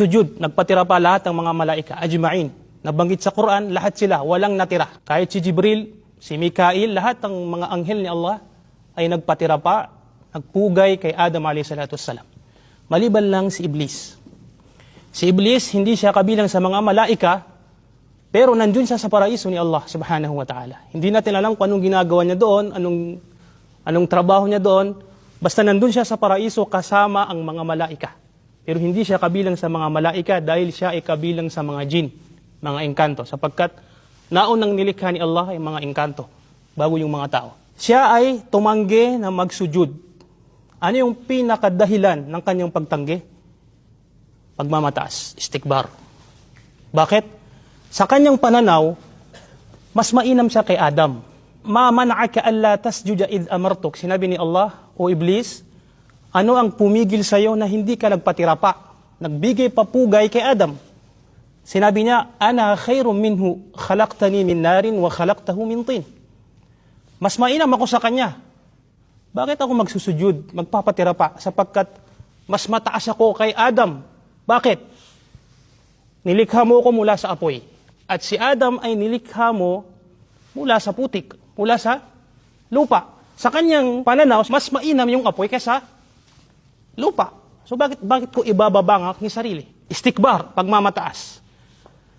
nagsujud, nagpatira pa lahat ng mga malaika, ajma'in. Nabanggit sa Quran, lahat sila, walang natira. Kahit si Jibril, si Mikail, lahat ng mga anghel ni Allah ay nagpatira pa, nagpugay kay Adam a.s. Maliban lang si Iblis. Si Iblis, hindi siya kabilang sa mga malaika, pero nandun siya sa paraiso ni Allah subhanahu wa ta'ala. Hindi natin alam kung anong ginagawa niya doon, anong trabaho niya doon, basta nandun siya sa paraiso kasama ang mga malaika. Pero hindi siya kabilang sa mga malaika dahil siya ay kabilang sa mga jin, mga engkanto, sapagkat naunang nilikha ni Allah ay mga engkanto, bago yung mga tao. Siya ay tumanggi na magsujud. Ano yung pinakadahilan ng kanyang pagtanggi? Pagmamataas, istikbar. Bakit? Sa kanyang pananaw, mas mainam siya kay Adam. Ma mana'aka alla tasjuda id amartuk. Sinabi ni Allah, o Iblis, ano ang pumigil sa iyo na hindi ka nagpatira pa? Nagbigay papugay kay Adam. Sinabi niya, ana khairum minhu, khalaqtani min narin wa khalaqtahu min tin. Mas mainam ako sa kanya. Bakit ako magsusujud, magpapatira pa? Sapagkat mas mataas ako kay Adam. Bakit? Nilikha mo ako mula sa apoy. At si Adam ay nilikha mo mula sa putik, mula sa lupa. Sa kanyang pananaw, mas mainam yung apoy kaysa lupa. So bakit ko ibababa ang aking sarili? Istikbar, pagmamataas.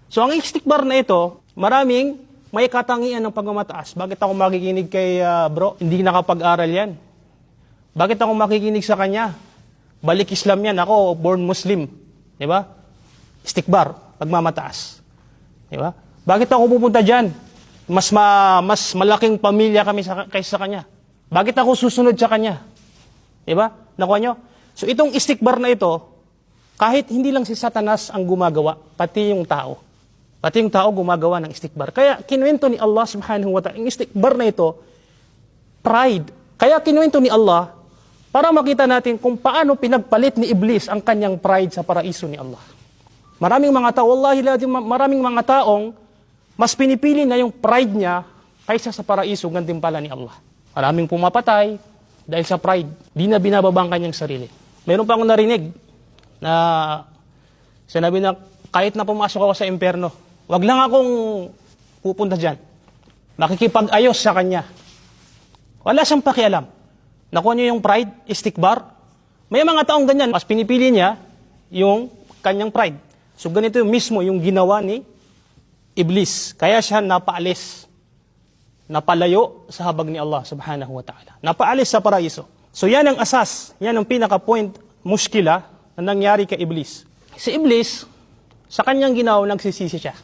So ang istikbar na ito, maraming may katangian ng pagmamataas. Bakit ako makikinig kay bro? Hindi nakapag-aral yan. Bakit ako makikinig sa kanya? Balik Islam yan, ako born Muslim. Diba? Istikbar, pagmamataas. Diba? Bakit ako pupunta dyan? Mas malaking pamilya kami kaysa sa kanya. Bakit ako susunod sa kanya? Diba? Nakuha nyo? So itong istikbar na ito, kahit hindi lang si Satanas ang gumagawa, pati yung tao. Pati yung tao gumagawa ng istikbar. Kaya kinuwento ni Allah subhanahu wa ta'ala, yung istikbar na ito, pride. Kaya kinuwento ni Allah, para makita natin kung paano pinagpalit ni Iblis ang kanyang pride sa paraiso ni Allah. Maraming mga tao, wallahi, maraming mga taong mas pinipili na yung pride niya kaysa sa paraiso, gantimpala ni Allah. Maraming pumapatay dahil sa pride. Di na binababa ang kanyang sarili. Meron pa akong narinig na sinabi na kahit na pumasok ako sa impyerno, wag lang akong pupunta dyan. Makikipag-ayos sa kanya. Wala siyang pakialam. Nakuha niyo yung pride, istikbar. May mga taong ganyan, mas pinipili niya yung kanyang pride. So ganito yung mismo yung ginawa ni Iblis. Kaya siya napaalis, napalayo sa habag ni Allah subhanahu wa ta'ala. Napaalis sa paraiso. So yan ang asas, yan ang pinaka-point, muskila na nangyari kay Iblis. Si Iblis, sa kanyang ginawa, nagsisisi siya.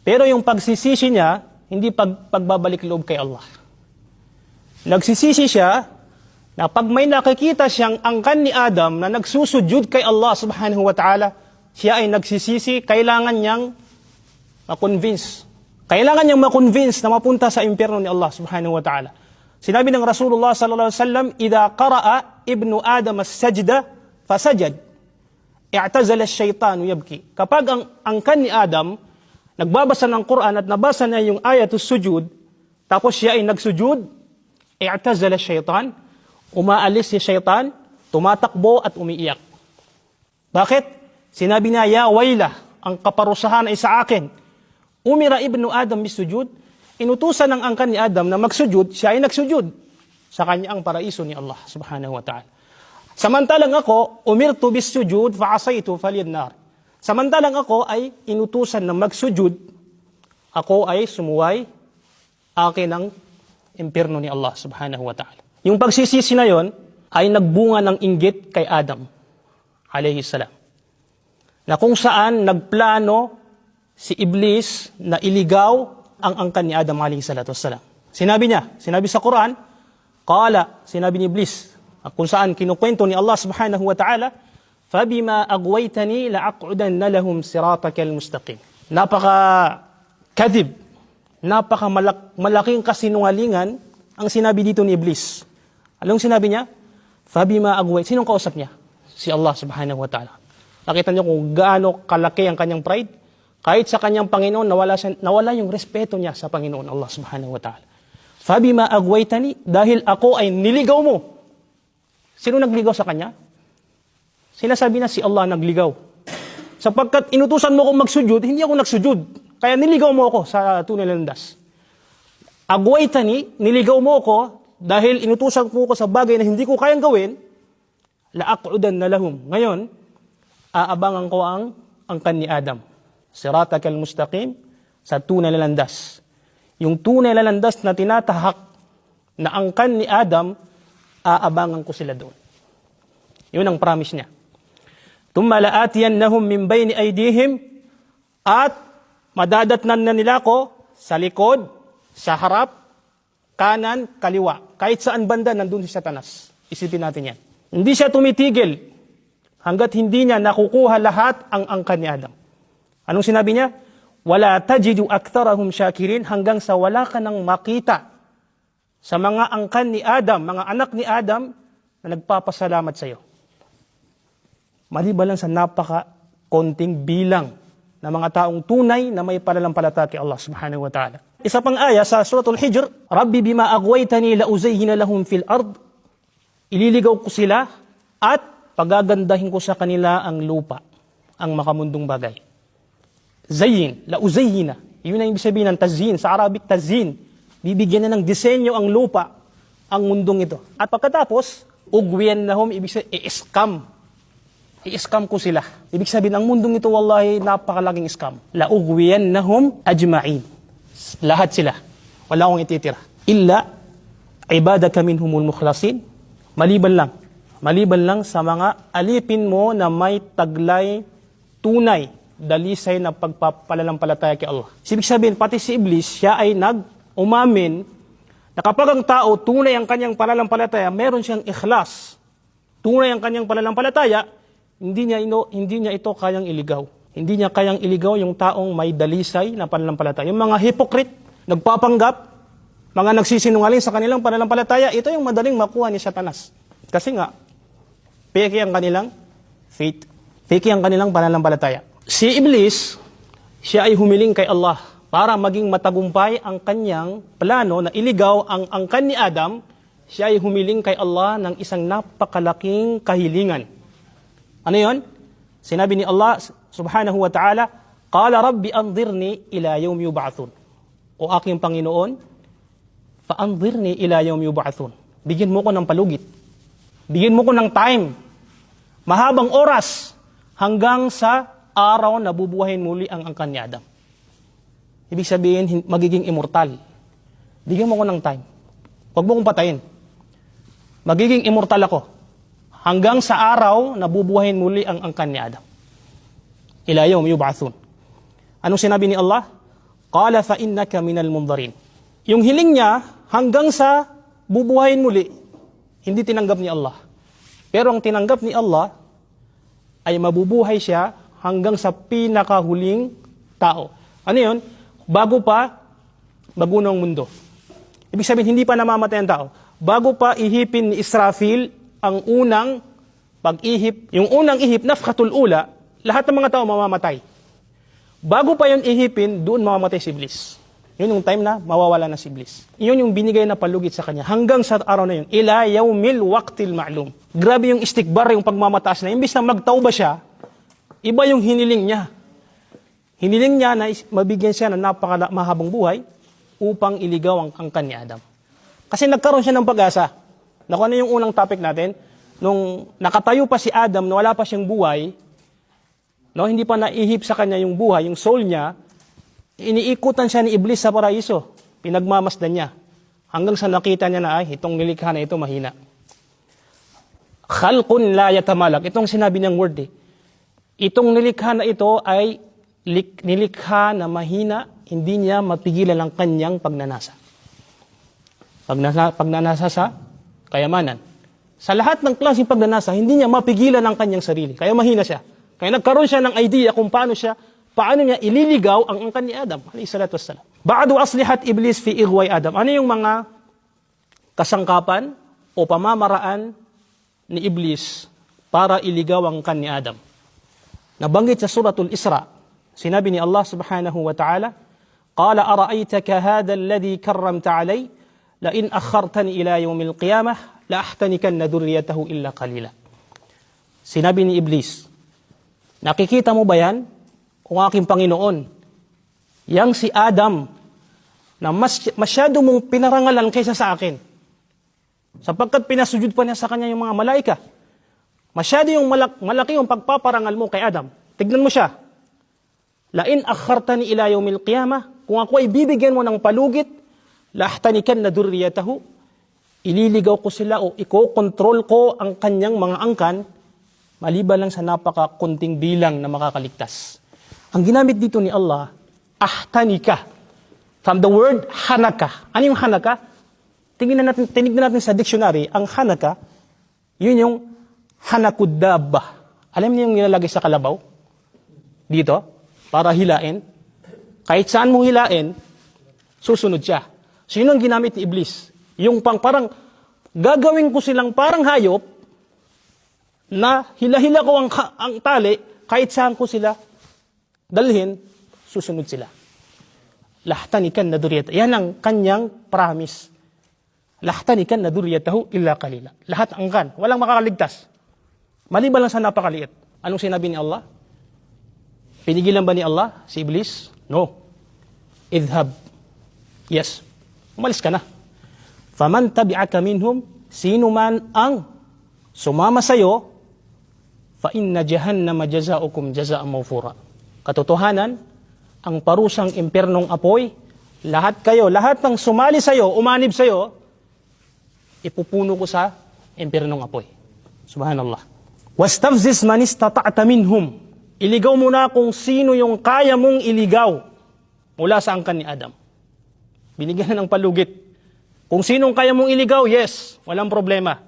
Pero yung pagsisisi niya, hindi pagbabalik loob kay Allah. Nagsisisi siya na pag may nakikita siyang angkan ni Adam na nagsusujud kay Allah subhanahu wa ta'ala, siya ay nagsisisi, kailangan niyang ma-convince. Kailangan niyang ma-convince na mapunta sa impyerno ni Allah subhanahu wa ta'ala. Sinabi ng Rasulullah sallallahu alaihi wasallam, "Idza qara'a ibnu Adam as-sajda fasajad, i'tazala ash-shaytanu yabki." Kapag ang angkan ni Adam nagbabasa ng Quran at nabasa na yung ayatus sujud, tapos siya ay nagsujud, i'tazala ash-shaytan, umaalis si shaytan, tumatakbo at umiiyak. Bakit? Sinabi niya, ya wayla, ang kaparusahan ay sa akin. Umira ibnu Adam bisujud, inutusan ng angkan ni Adam na magsujud, siya ay nagsujud sa kanya ang paraiso ni Allah subhanahu wa ta'ala. Samantalang ako, umirtu bisujud, fa'asaitu falyannar. Samantalang ako ay inutusan na magsujud, ako ay sumuway, akin ang impyerno ni Allah subhanahu wa ta'ala. Yung pagsisisi na yon ay nagbunga ng inggit kay Adam, alayhi salam. Na kung saan nagplano si Iblis na iligaw ang angkan ni Adam alayhi salatu wassalam. Sinabi sa Quran, sinabi ni Iblis, kung saan kinukwento ni Allah subhanahu wa ta'ala, فَبِمَا أَغْوَيْتَنِي لَأَقْعُدَنَّ لَهُمْ صِرَاطَكَ الْمُسْتَقِيمِ. Napaka-kadib, napaka-malaking kasinungalingan ang sinabi dito ni Iblis. Anong sinabi niya? فَبِمَا أَغْوَيْتَنِي. Sinong kausap niya? Si Allah subhanahu wa ta'ala. Nakita niyo kung gaano kalaki ang kanyang pride? Kahit sa kanyang Panginoon, nawala yung respeto niya sa Panginoon Allah subhanahu wa ta'ala. فَبِمَا أَغْوَيْتَنِي, dahil ako ay niligaw mo. Sino nagligaw sa kanya? Sinasabi na si Allah nagligaw. Sapagkat inutusan mo akong magsujud, hindi ako nagsujud. Kaya niligaw mo ako sa tunay na landas. Agwaytani, niligaw mo ako dahil inutusan mo ako sa bagay na hindi ko kayang gawin, la'aq'udan na lahum. Ngayon, aabangan ko ang angkan ni Adam. Siratakal mustaqim, sa tunay na landas. Yung tunay na landas na tinatahak na angkan ni Adam, aabangan ko sila doon. Yun ang promise niya. Thumma la'atiyannahum min bayni aydihim, at madadatnan na nila ko sa likod, sa harap, kanan, kaliwa. Kahit saan banda, nandun si Satanas. Isipin natin yan. Hindi siya tumitigil hanggat hindi niya nakukuha lahat ang angkan ni Adam. Anong sinabi niya? Wala tajidu aktharahum syakirin, hanggang sa wala ka nang makita sa mga angkan ni Adam, mga anak ni Adam na nagpapasalamat sa iyo. Maliban lang sa napaka-konting bilang ng mga taong tunay na may pananampalataya kay Allah subhanahu wa ta'ala. Isa pang aya sa Suratul Hijr, Rabbi bima aghwaytani la'uzayyina lahum fil ard. Ililigaw ko sila at pagagandahin ko sa kanila ang lupa, ang makamundong bagay. Zayyin, la'uzayyina. Yun ang ibig sabihin ng tazyin. Sa Arabic, tazyin. Bibigyan na ng disenyo ang lupa, ang mundong ito. At pagkatapos, ugwiyannahum, ibig sabihin, i-scam. I-scam ko sila. Ibig sabihin, ang mundong ito, wallahi, napakalaking scam. La'ugwiyannahum ajma'in. Lahat sila. Wala akong ititira. Illa, ibadaka minhumul mukhlasin. Maliban lang sa mga alipin mo na may taglay, tunay, dalisay na pagpapalalampalataya kay Allah. Ibig sabihin, pati si Iblis, siya ay umamin na kapag ang tao tunay ang kanyang pananampalataya, meron siyang ikhlas. Tunay ang kanyang pananampalataya, hindi niya ito kayang iligaw. Hindi niya kayang iligaw yung taong may dalisay na pananampalataya. Yung mga hypocrite, nagpapanggap, mga nagsisinungaling sa kanilang pananampalataya, ito yung madaling makuha ni Satanas. Kasi nga, peke ang kanilang faith. Peke ang kanilang pananampalataya. Si Iblis, siya ay humiling kay Allah para maging matagumpay ang kanyang plano na iligaw ang angkan ni Adam. Siya ay humiling kay Allah ng isang napakalaking kahilingan. Ano yun? Sinabi ni Allah subhanahu wa ta'ala, Qala Rabbi anzirni ila yawm yub'athun. O aking Panginoon, fa'anzirni ila yawm yub'athun. Bigyan mo ko ng palugit. Bigyan mo ko ng time. Mahabang oras hanggang sa araw na bubuhayin muli ang angkan ni Adam. Ibig sabihin, magiging immortal. Bigyan mo ko ng time. Huwag mo kong patayin. Magiging immortal ako. Hanggang sa araw na bubuhayin muli ang angkan ni Adam. Ila yawm yub'athun. Anong sinabi ni Allah? Qala fa innaka minal mundarin. Yung hiling niya hanggang sa bubuhayin muli, hindi tinanggap ni Allah. Pero ang tinanggap ni Allah ay mabubuhay siya hanggang sa pinakahuling tao. Ano yun? Bago pa magunang mundo. Ibig sabihin, hindi pa namamatay ang tao. Bago pa ihipin ni Israfil ang unang pag-ihip, yung unang ihip, nafkhatul ula, lahat ng mga tao mamamatay. Bago pa yun ihipin, doon mamamatay si Iblis. Yun yung time na mawawala na si Iblis. Yun yung binigay na palugit sa kanya. Hanggang sa araw na yun, ila yawmil waqtil ma'lum. Grabe yung istikbar, yung pagmamataas na. Imbis na magtauba siya, iba yung hiniling niya. Hiniling niya na mabigyan siya ng napakamahabang buhay upang iligaw ang angkan ni Adam. Kasi nagkaroon siya ng pag-asa. Naku, ano yung unang topic natin? Nung nakatayo pa si Adam, na wala pa siyang buhay, no, hindi pa naihip sa kanya yung buhay, yung soul niya, iniikutan siya ni Iblis sa paraiso. Pinagmamasdan niya. Hanggang sa nakita niya na, ay, itong nilikha na ito mahina. Khalqun la yatamalak. Itong sinabi niyang word eh. Itong nilikha na ito ay nilikha na mahina, hindi niya mapigilan ang kanyang pagnanasa. Pagnanasa sa kayamanan. Sa lahat ng klaseng pagnanasa, hindi niya mapigilan ang kanyang sarili. Kaya mahina siya. Kaya nagkaroon siya ng idea kung paano niya ililigaw ang angkan ni Adam. Alayhi salatu wassalam. Ba'du aslihat Iblis fi igway Adam. Ano yung mga kasangkapan o pamamaraan ni Iblis para iligaw ang angkan ni Adam? Nabanggit sa Suratul Isra, sinabi ni Allah subhanahu wa ta'ala, Qala ara'aytaka hadha alladhi karramta alay, la in akhartani ila yawmil qiyamah, la ahtanikanna dhurriyatahu illa qalila. Sinabi ni Iblis, Nakikita mo ba yan? Kung aking Panginoon, yang si Adam, na masyado mong pinarangalan kaysa sa akin. Sapagkat pinasujud pa niya sa kanya yung mga malaika. Masyado yung malaki yung pagpaparangal mo kay Adam. Tignan mo siya. Lain akhartani ila yawmil qiyamah, kung ako ay bibigyan mo ng palugit, lahtanikan na durriyatahu, ililigaw ko sila o iko-control ko ang kanyang mga angkan, maliban lang sa napakakunting bilang na makakaligtas. Ang ginamit dito ni Allah, ahtanika. From the word hanaka. Ano yung hanaka? Tinignan natin sa dictionary, ang hanaka, yun yung hanakudaba. Alam niyo yung nilalagay sa kalabaw? Dito? Para hilain. Kahit saan mo hilain, susunod siya. So yun ang ginamit ni Iblis. Yung parang gagawin ko silang parang hayop na hila-hila ko ang tali, kahit saan ko sila dalhin, susunod sila. Lahtanikan na duriyata. Yan ang kanyang promise. Lahtanikan na duriyatahu illa kalila. Lahat angkan. Walang makakaligtas. Maliban lang sa napakaliit. Anong sinabi ni Allah? Pinigilan ba ni Allah si Iblis? No. Idhab. Yes. Umalis ka na. Faman tabi'aka minhum, sino man ang sumama sa'yo, fa inna jahannama jazaukum jazaan mawfura. Katotohanan, ang parusang impernong apoy, lahat ng sumali sa'yo, umanib sa'yo, ipupuno ko sa impernong apoy. Subhanallah. Wastafziz man istata'ta minhum. Iligaw mo na kung sino yung kaya mong iligaw mula sa angkan ni Adam. Binigyan na ng palugit. Kung sinong kaya mong iligaw, yes, walang problema.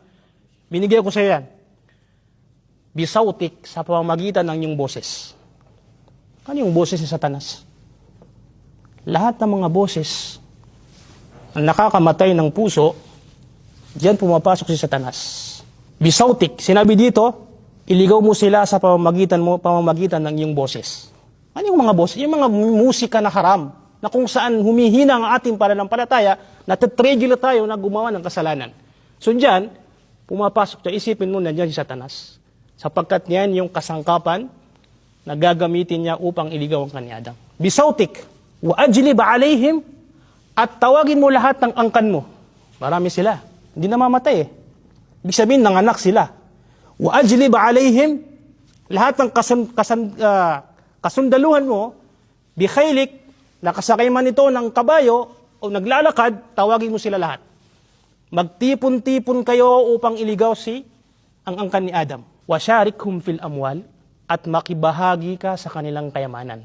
Binigyan ko sa yan. Bisautik sa pamamagitan ng iyong boses. Ano yung boses ni Satanas? Lahat ng mga boses na nakakamatay ng puso, diyan pumapasok si Satanas. Bisautik, sinabi dito, iligaw mo sila sa pamamagitan ng iyong boses. Ano yung mga boses? Yung mga musika na haram, na kung saan humihina ang ating pananampalataya, natatrigil tayo na gumawa ng kasalanan. So diyan, pumapasok siya, isipin mo na diyan si Satanas. Sapagkat yan yung kasangkapan na gagamitin niya upang iligaw ang kanya Adam. Bisautik, wa ajlib alaihim, at tawagin mo lahat ng angkan mo. Marami sila. Hindi namamatay eh. Ibig sabihin, nanganak sila. Wa ajlib alaihim, lahat ng kasundaluhan mo, bikhailik, nakasakay man ito ng kabayo o naglalakad, tawagin mo sila lahat. Magtipon-tipon kayo upang iligaw ang angkan ni Adam. Wasyarikhum fil amwal, at makibahagi ka sa kanilang kayamanan.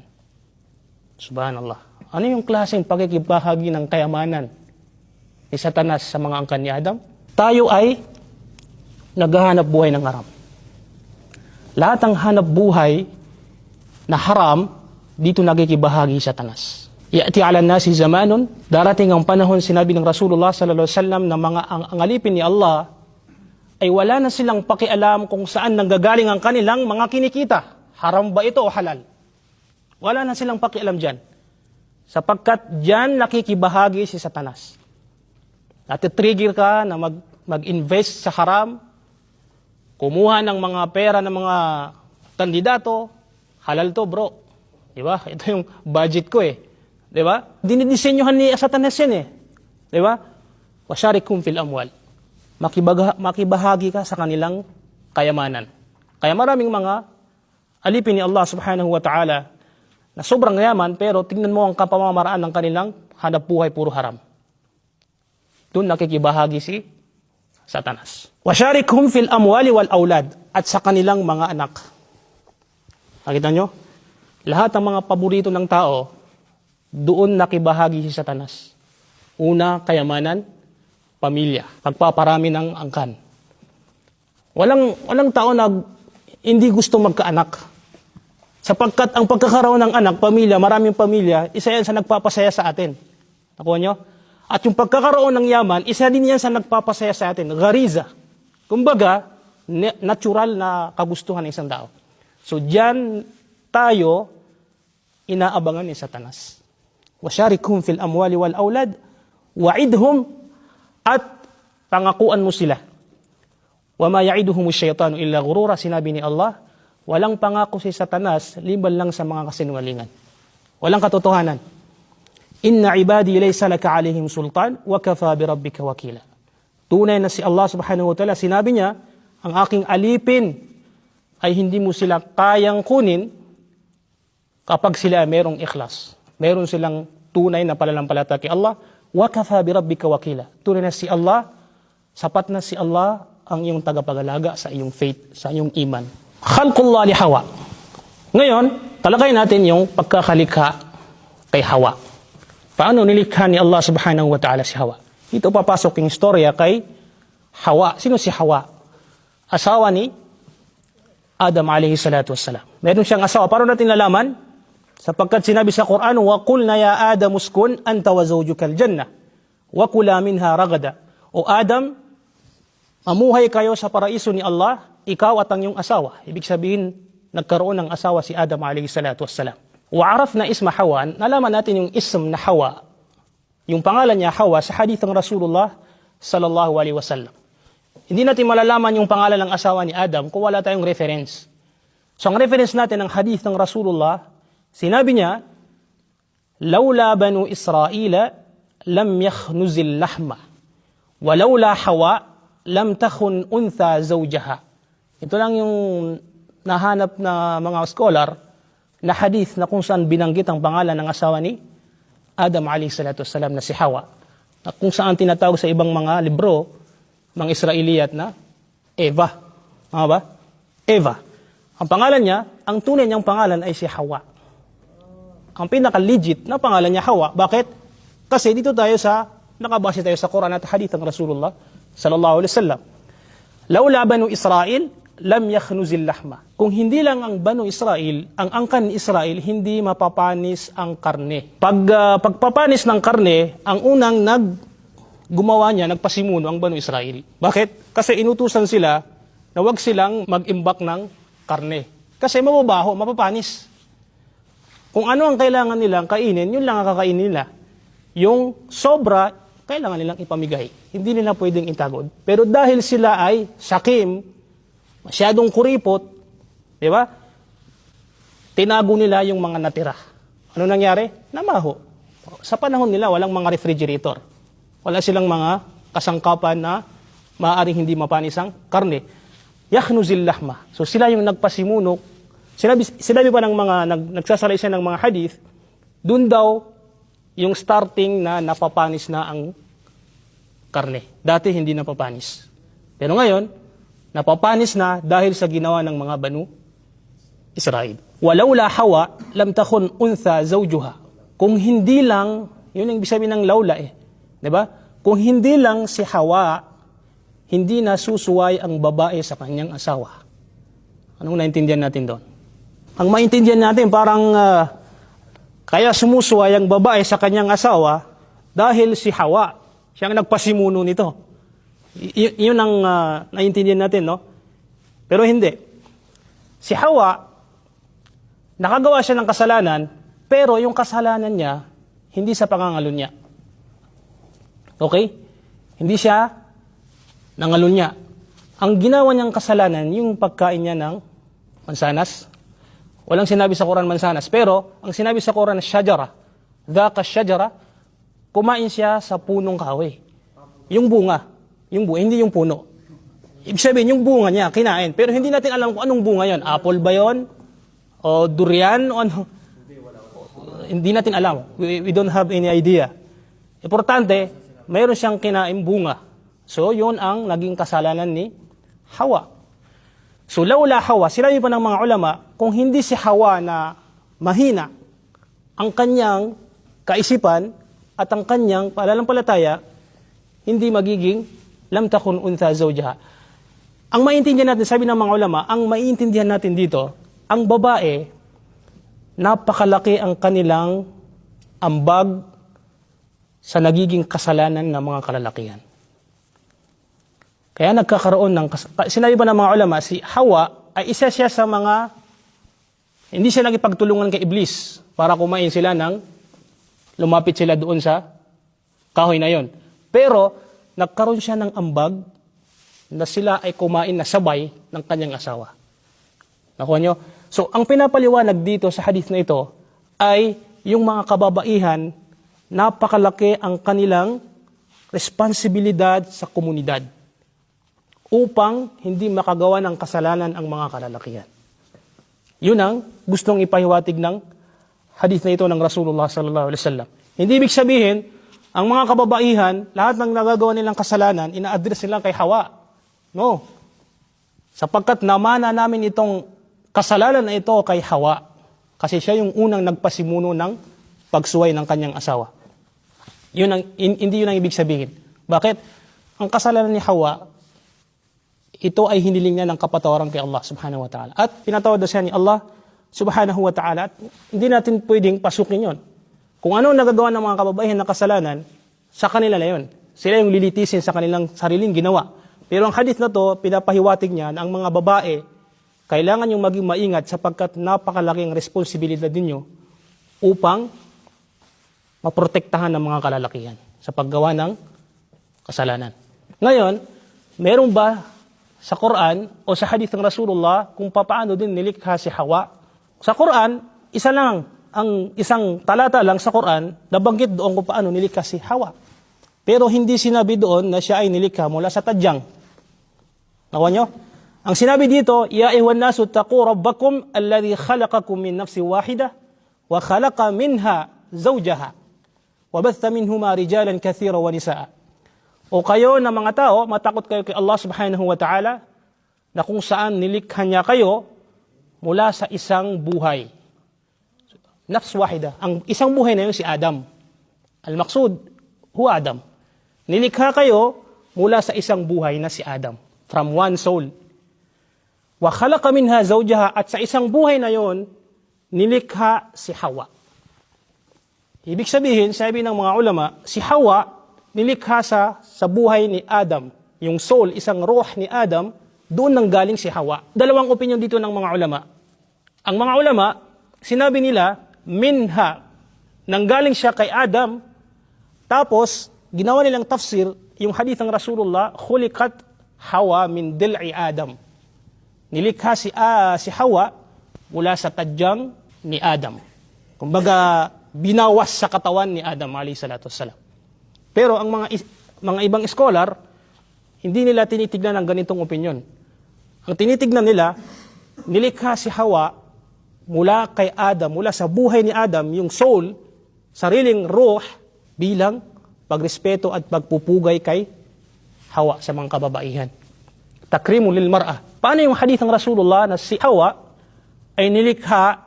Subhanallah. Ano yung klaseng pagkikibahagi ng kayamanan ni Satanas sa mga angkan ni Adam? Tayo ay naghahanap buhay ng haram. Lahat ng hanap buhay na haram, dito nagkikibahagi Satanas. Ya'ti ala nasi zamanun, darating ang panahon, sinabi ng Rasulullah sallallahu alaihi wasallam, na mga ang alipin ni Allah ay wala na silang pakialam kung saan nanggagaling ang kanilang mga kinikita. Haram ba ito o halal? Wala na silang pakialam dyan. Sapagkat dyan nakikibahagi si Satanas. Natitrigger ka na mag-invest sa haram, kumuha ng mga pera ng mga kandidato, halal to bro. Diba? Ito yung budget ko eh. Diba? Dinidisenyohan ni Satanas yan eh. Diba? Wasyarikum fil amwal. Makibahagi ka sa kanilang kayamanan. Kaya maraming mga alipin ni Allah subhanahu wa ta'ala na sobrang yaman, pero tingnan mo ang kapamamaraan ng kanilang hanap buhay, puro haram. Doon nakikibahagi si Satanas. Wasyarikhum fil amwali wal aulad, at sa kanilang mga anak. Nakita nyo? Lahat ng mga paborito ng tao, doon nakibahagi si Satanas. Una, kayamanan, pamilya, pagpaparami ng angkan. Walang tao na hindi gusto magkaanak. Sapagkat ang pagkakaroon ng anak, pamilya, maraming pamilya, isa yan sa nagpapasaya sa atin. Nakuha nyo? At yung pagkakaroon ng yaman, isa din yan sa nagpapasaya sa atin. Gariza. Kumbaga, natural na kagustuhan ng isang tao. So diyan tayo inaabangan ni Satanas. Wasyarikhum fil amwali wal aulad, wa'idhum, at pangakuan mo sila. Wa ma ya'iduhumu syaitanu illa ghurura, sinabi ni Allah, walang pangako si Satanas liban lang sa mga kasinungalingan. Walang katotohanan. Inna ibadi laysa laka alaihim sultan wa kafa bi rabbika wakila. Tunay na si Allah subhanahu wa ta'ala, sinabi niya, ang aking alipin ay hindi mo sila kayang kunin kapag sila merong ikhlas. Meron silang tunay na pananampalataya kay Allah. Wa kafa bi rabbika wakila. Tunay na si Allah, sapat na si Allah ang iyong tagapag-alaga sa iyong faith, sa iyong iman. Khalqullah li Hawa. Ngayon, talakay natin yung pagkakalikha kay Hawa. Paano nilikha ni Allah subhanahu wa ta'ala si Hawa? Ito papasok yung istorya kay Hawa. Sino si Hawa? Asawa ni Adam alayhi salatu wassalam. Meron siyang asawa. Paano natin nalaman? Sapagkat sinabi sa Quran, وَقُلْنَا يَا آدَمُ اسْكُنْ أَنْتَ وَزَوْجُكَ الْجَنَّةِ وَكُلَا مِنْهَا رَغَدًا. O Adam, mamuhay kayo sa paraiso ni Allah, ikaw at ang iyong asawa. Ibig sabihin, nagkaroon ng asawa si Adam alayhi salatu wassalam. وَعَرَفْنَا isma Hawa, nalaman natin yung ism na Hawa, yung pangalan niya Hawa sa hadith ng Rasulullah sallallahu alaihi wasallam. Hindi natin malalaman yung pangalan ng asawa ni Adam kung wala tayong reference. So ang reference natin ng hadith ng Rasulullah, sinabi niya, "Laula banu Israila lam yakhnuzil lahma, wa laula Hawa lam takhun untha zawjaha." Ito lang yung nahanap na mga scholar na hadith na kung saan binanggit ang pangalan ng asawa ni Adam alayhi salatu wassalam na si Hawa. Na kung saan tinatawag sa ibang mga libro, mga Israeliyat na Eva. Mga ba? Eva. Ang pangalan niya, ang tunay niyang pangalan ay si Hawa. Ang pinaka-legit na pangalan niya Hawa. Bakit? Kasi dito tayo nakabase tayo sa Quran at hadith ng Rasulullah sallallahu alaihi wasallam. Laula banu Israel, lam yakhnuzil lahma. Kung hindi lang ang Banu Israel, ang angkan ni Israel, hindi mapapanis ang karne. Pagpapanis ng karne, ang unang gumawa niya, nagpasimuno ang Banu Israel. Bakit? Kasi inutusan sila na wag silang mag-imbak ng karne. Kasi mababaho, mapapanis. Kung ano ang kailangan nilang kainin, yun lang ang kakainin nila. Yung sobra, kailangan nilang ipamigay. Hindi nila pwedeng itagod. Pero dahil sila ay sakim, masyadong kuripot, di ba? Tinago nila yung mga natira. Ano nangyari? Namaho. Sa panahon nila, walang mga refrigerator. Wala silang mga kasangkapan na maaaring hindi mapanis ang karne. Yakhnuzil lahma. So sila yung nagpasimuno. Sinabi pa ng mga, nagsasalaysay ng mga hadith, dun daw yung starting na napapanis na ang karne. Dati hindi napapanis. Pero ngayon, napapanis na dahil sa ginawa ng mga Banu Israel. Walaula Hawa, lam takhun untha zawjuha. Kung hindi lang, yun ang ibig sabihin ng laula Diba? Kung hindi lang si Hawa, hindi na susuway ang babae sa kanyang asawa. Anong naintindihan natin doon? Ang maintindihan natin, parang kaya sumusuway ang babae sa kanyang asawa dahil si Hawa, siyang nagpasimuno nito. Yun ang naiintindihan natin, no? Pero hindi. Si Hawa, nakagawa siya ng kasalanan, pero yung kasalanan niya, hindi sa pangangalunya. Okay? Hindi siya nangalunya. Ang ginawa niyang kasalanan, yung pagkain niya ng mansanas. Walang sinabi sa Quran mansanas, pero ang sinabi sa Quran, syajara. Dhaka syajara, kumain siya sa punong kahoy. Yung bunga. Hindi yung puno. Ibig sabihin, yung bunga niya, kinain. Pero hindi natin alam kung anong bunga yon. Apple ba yon? O durian? O ano? Hindi natin alam. We don't have any idea. Importante, mayroon siyang kinain bunga. So, yun ang naging kasalanan ni Hawa. So, laula Hawa, sinabi pa ng mga ulama, kung hindi si Hawa na mahina, ang kanyang kaisipan at ang kanyang pananampalataya, hindi magiging lam takun untha zawjaha. Ang maintindihan natin, sabi ng mga ulama, ang maintindihan natin dito, ang babae, napakalaki ang kanilang ambag sa nagiging kasalanan ng mga kalalakihan. Kaya nagkakaroon ng, sinabi ba ng mga ulama, si Hawa ay isa siya sa mga, hindi siya nagipagtulungan kay Iblis para kumain sila lumapit sila doon sa kahoy na yon. Pero, nagkaroon siya ng ambag na sila ay kumain na sabay ng kanyang asawa. Nakuha nyo? So, ang pinapaliwanag dito sa hadith na ito ay yung mga kababaihan, napakalaki ang kanilang responsibilidad sa komunidad upang hindi makagawa ng kasalanan ang mga kalalakihan. Yun ang gustong ipahiwatig ng hadith na ito ng Rasulullah sallallahu alaihi wasallam. Hindi ibig sabihin, ang mga kababaihan, lahat ng nagagawa nilang kasalanan, ina-address nila kay Hawa. No. Sapagkat namana namin itong kasalanan na ito kay Hawa. Kasi siya yung unang nagpasimuno ng pagsuway ng kanyang asawa. Hindi yun ang ibig sabihin. Bakit? Ang kasalanan ni Hawa, ito ay hiniling niya ng kapatawaran kay Allah subhanahu wa ta'ala. At pinatawad siya ni Allah subhanahu wa ta'ala. At hindi natin pwedeng pasukin yon. Kung ano nagagawa ng mga kababaihan na kasalanan, sa kanila na yun. Sila yung lilitisin sa kanilang sariling ginawa. Pero ang hadith na to, pinapahiwatig niya na ang mga babae, kailangan yung maging maingat sapagkat napakalaking responsibilidad ninyo upang maprotektahan ng mga kalalakihan sa paggawa ng kasalanan. Ngayon, meron ba sa Quran o sa hadith ng Rasulullah kung paano din nilikha si Hawa? Sa Quran, isa lang, ang isang talata lang sa Quran, nabanggit doon kung paano nilikha si Hawa. Pero hindi sinabi doon na siya ay nilikha mula sa tadyang. Nakuha nyo? Ang sinabi dito, Ya ayyuhan nasu taqu rabbakum alladhi khalaqakum min nafsin wahida wa khalaqa minha zawjaha wa batha minhuma rijalan kathira wa nisaa. O kayo na mga tao, matakot kayo kay Allah subhanahu wa ta'ala na kung saan nilikha niya kayo mula sa isang buhay. Nafs wahida. Ang isang buhay na yun si Adam. Al-maqsud, huwa Adam. Nilikha kayo mula sa isang buhay na si Adam. From one soul. Wa khalaqa minha zawjaha, at sa isang buhay na yon nilikha si Hawa. Ibig sabihin, sabi ng mga ulama, si Hawa nilikha sa buhay ni Adam. Yung soul, isang ruh ni Adam, doon nang galing si Hawa. Dalawang opinion dito ng mga ulama. Ang mga ulama, sinabi nila, minha, nanggaling siya kay Adam, tapos ginawa nilang tafsir, yung hadith ng Rasulullah, khuliqat Hawa min dil'i Adam. Nilikha si Hawa mula sa tadyang ni Adam. Kumbaga, binawas sa katawan ni Adam alayhi salatu wassalam. Pero ang mga ibang scholar, hindi nila tinitignan ng ganitong opinion. Ang tinitignan nila, nilikha si Hawa mula kay Adam, mula sa buhay ni Adam, yung soul, sariling ruh, bilang pagrespeto at pagpupugay kay Hawa sa mga kababaihan. Takrimu lil mar'ah. Paano yung hadith ng Rasulullah na si Hawa ay nilikha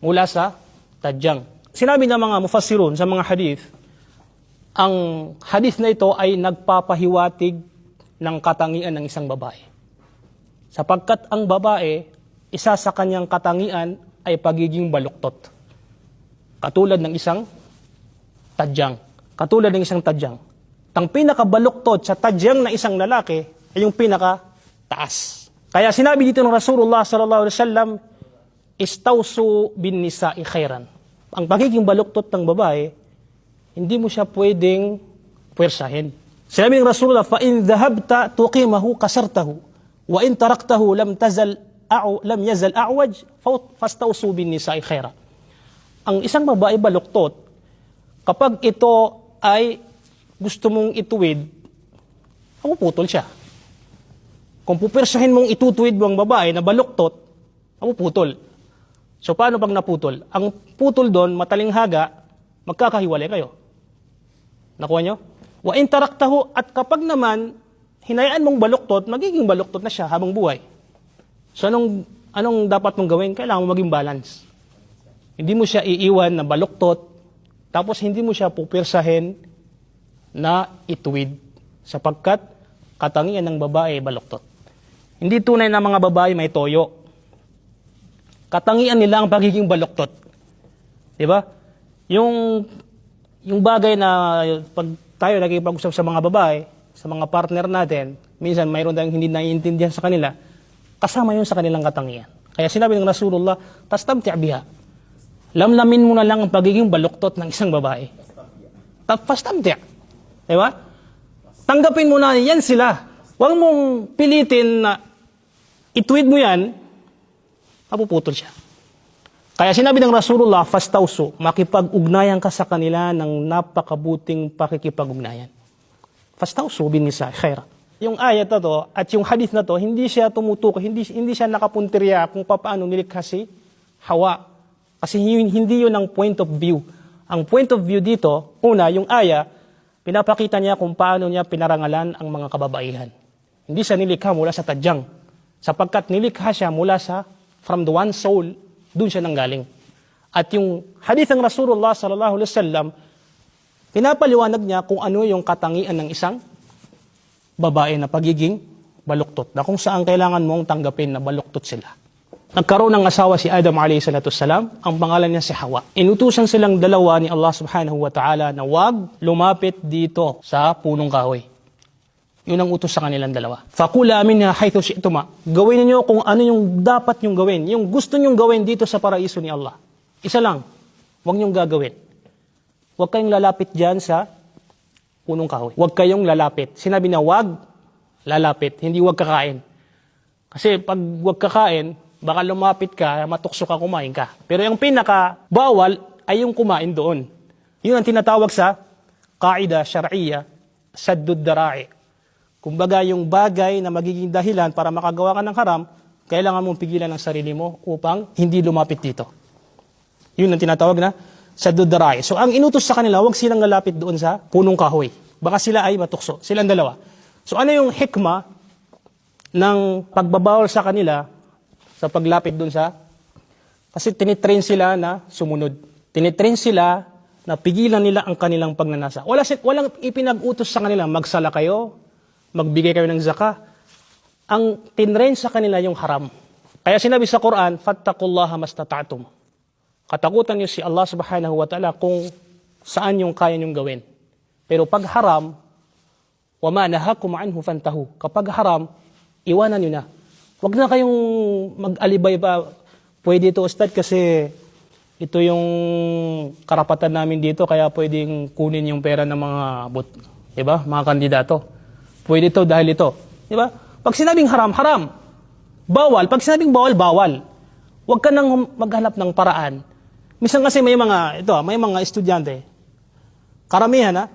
mula sa tadyang? Sinabi ng mga mufassirun sa mga hadith, ang hadith na ito ay nagpapahiwatig ng katangian ng isang babae. Sapagkat ang babae, isa sa kanyang katangian ay pagiging baluktot. Katulad ng isang tadyang. Katulad ng isang tadyang. Ang pinakabaluktot sa tadyang na isang lalaki ay yung pinakataas. Kaya sinabi dito ng Rasulullah sallallahu alaihi wasallam, istawsu bin nisa'i khairan. Ang pagiging baluktot ng babae, hindi mo siya pwedeng puwersahin. Sinabi ng Rasulullah, fa in dhahabta tuqimahu kasartahu wa in taraktahu lam yazal a'waj fastawsu bin nisa'i khairan. Ang isang babae baluktot, kapag ito ay gusto mong ituwid, mapuputol siya. Kung pupirsahin mong itutuwid mo ang babae na baluktot, mapuputol. So paano pag naputol? Ang putol doon, matalinghaga, magkakahiwalay kayo. Nakuha nyo? Wa in taraktahu, at kapag naman hinayaan mong baluktot, magiging baluktot na siya habang buhay. So anong dapat mong gawin? Kailangan mo maging balance. Hindi mo siya iiwan na baluktot, tapos hindi mo siya pupirsahin na ituwid, sapagkat katangian ng babae baluktot. Hindi tunay na mga babae may toyo. Katangian nila ang pagiging baluktot. Di ba? Yung bagay na pag tayo nagkipag-usap sa mga babae, sa mga partner natin, minsan mayroon tayong hindi naiintindihan sa kanila, kasama yun sa kanilang katangian. Kaya sinabi ng Rasulullah, tastamti' biha. Lamlamin mo na lang ang pagiging baluktot ng isang babae. Fastamti'. Di ba? Tanggapin mo na yan sila. Huwag mong pilitin na ituwid mo yan mapuputol siya. Kaya sinabi ng Rasulullah, fastawsu, makipag-ugnayan ka sa kanila ng napakabuting pakikipag-ugnayan. Fastawsu bin nisa khaira. Yung ayat na to at yung hadith na to, hindi siya tumutukoy, hindi siya nakapuntirya kung paano nilikha si Hawa. Kasi hindi yun ang point of view. Ang point of view dito, una, yung aya, pinapakita niya kung paano niya pinarangalan ang mga kababaihan. Hindi siya nilikha mula sa tadyang. Sapagkat nilikha siya mula from the one soul, doon siya nanggaling. At yung hadith ng Rasulullah sallallahu alaihi wasallam, pinapaliwanag niya kung ano yung katangian ng isang babae na pagiging baluktot, na kung saan kailangan mong tanggapin na baluktot sila. Nagkaroon ng asawa si Adam alayhi salatu wassalam, ang pangalan niya si Hawa. Inutusan silang dalawa ni Allah subhanahu wa ta'ala na wag lumapit dito sa punong kahoy. Yun ang utos sa kanilang dalawa. Fakula minha haythu syi'tuma. Gawin niyo kung ano yung dapat nyong gawin. Yung gusto nyong gawin dito sa paraiso ni Allah. Isa lang. Huwag nyong gagawin. Huwag kayong lalapit dyan sa punong kahoy. Huwag kayong lalapit. Sinabi na huwag lalapit, hindi huwag kakain. Kasi pag huwag kakain, baka lumapit ka, matukso ka, kumain ka. Pero yung pinaka-bawal ay yung kumain doon. Yun ang tinatawag sa qaida syar'iyya, saddud dara'i. Kumbaga yung bagay na magiging dahilan para makagawa ka ng haram, kailangan mong pigilan ang sarili mo upang hindi lumapit dito. Yun ang tinatawag na saddud dara'i. So ang inutos sa kanila, huwag silang lalapit doon sa punong kahoy. Baka sila ay matukso, silang dalawa. So ano yung hikma ng pagbabawal sa kanila sa paglapit doon sa... Kasi tinitrain sila na sumunod. Tinitrain sila na pigilan nila ang kanilang pagnanasa. Walang ipinag-utos sa kanila, magsala kayo, magbigay kayo ng zakah. Ang tinrain sa kanila yung haram. Kaya sinabi sa Quran, fattaqullaha mastata'tum. Katakutan niyo si Allah subhanahu wa ta'ala kung saan yung kaya niyong gawin. Pero pag haram, wama nahakum anhu fantahu. Kapag haram, iwanan niyo na. Huwag na kayong mag-alibay pa. Pwede ito, Ustad, kasi ito yung karapatan namin dito, kaya pwedeng kunin yung pera ng mga diba? Mga kandidato. Pwede ito dahil ito. Diba? Pag sinabing haram, haram. Bawal. Pag sinabing bawal, bawal. Huwag ka nang maghanap ng paraan. Minsan kasi may mga estudyante, karamihan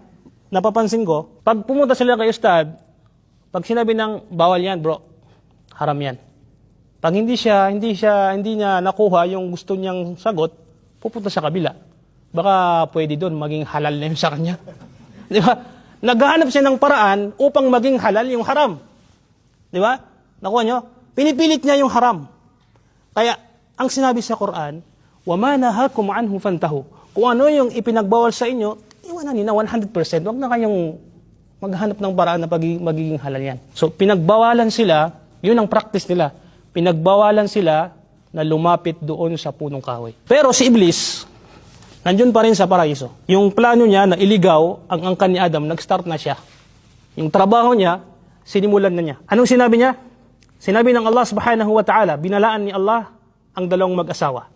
napapansin ko, pag pumunta sila kay Ustad, pag sinabi ng bawal yan, bro, haram yan. Pag hindi niya nakuha yung gusto niyang sagot, pupunta sa kabila. Baka pwede doon maging halal na yun sa kanya. Di ba? Naghahanap siya ng paraan upang maging halal yung haram. Di ba? Nakuha nyo? Pinipilit niya yung haram. Kaya, ang sinabi sa Quran, وَمَا نَهَاكُمْ عَنْهُ فَانْتَهُ. Kung ano yung ipinagbawal sa inyo, iwanan niyo na 100%. Huwag na kayong maghanap ng paraan na magiging halal yan. So, pinagbawalan sila, yun ang practice nila. Pinagbawalan sila na lumapit doon sa punong kahoy. Pero si Iblis, nandiyon pa rin sa paraiso. Yung plano niya na iligaw ang angkan ni Adam, nag-start na siya. Yung trabaho niya, sinimulan na niya. Anong sinabi niya? Sinabi ng Allah subhanahu wa ta'ala, binalaan ni Allah ang dalawang mag-asawa.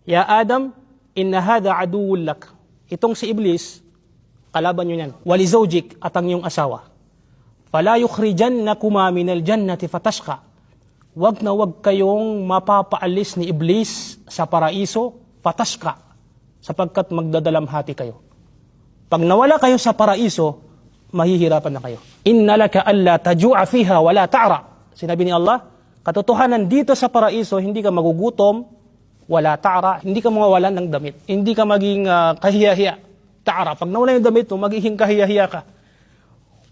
Ya Adam, inna hadha aduwwun lak. Itong si Iblis, kalaban nyo yan. Wali zawjik at ang iyong asawa. Fala yukhrijannakuma minal jannati fatashqa. Wag na wag kayong mapapaalis ni Iblis sa paraiso, fatashqa. Sapagkat magdadalamhati kayo. Pag nawala kayo sa paraiso, mahihirapan na kayo. Inna laka alla taju'a fiha wala ta'ra. Sinabi ni Allah, katotohanan dito sa paraiso, hindi ka magugutom, wala ta'ra, hindi ka mawawalan ng damit. Hindi ka maging kahiyahiya. Ta'ra, pag nawala yung damit mo, magiging kahiyahiya ka.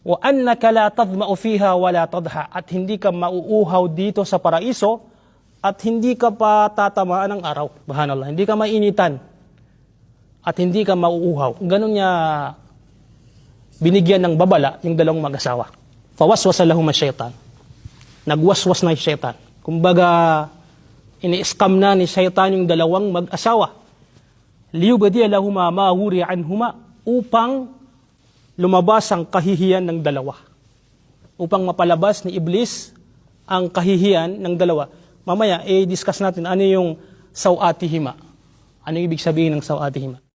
Wa annaka la tadma'u fiha wala tadha. At hindi ka mauuhaw dito sa paraiso, at hindi ka pa tatamaan ng araw. Subhanallah, hindi ka mainitan. At hindi ka mauuhaw. Ganun niya binigyan ng babala yung dalawang mag-asawa. Fawaswasa lahum ash-shaytan. Nagwaswas na yung shaytan. Kumbaga, ini-scam na ni shaytan yung dalawang mag-asawa. Liyubadiya lahuma ma wuri anhuma, upang lumabas ang kahihiyan ng dalawa. Upang mapalabas ni Iblis ang kahihiyan ng dalawa. Mamaya, discuss natin ano yung sawatihima. Ano yung ibig sabihin ng sawatihima?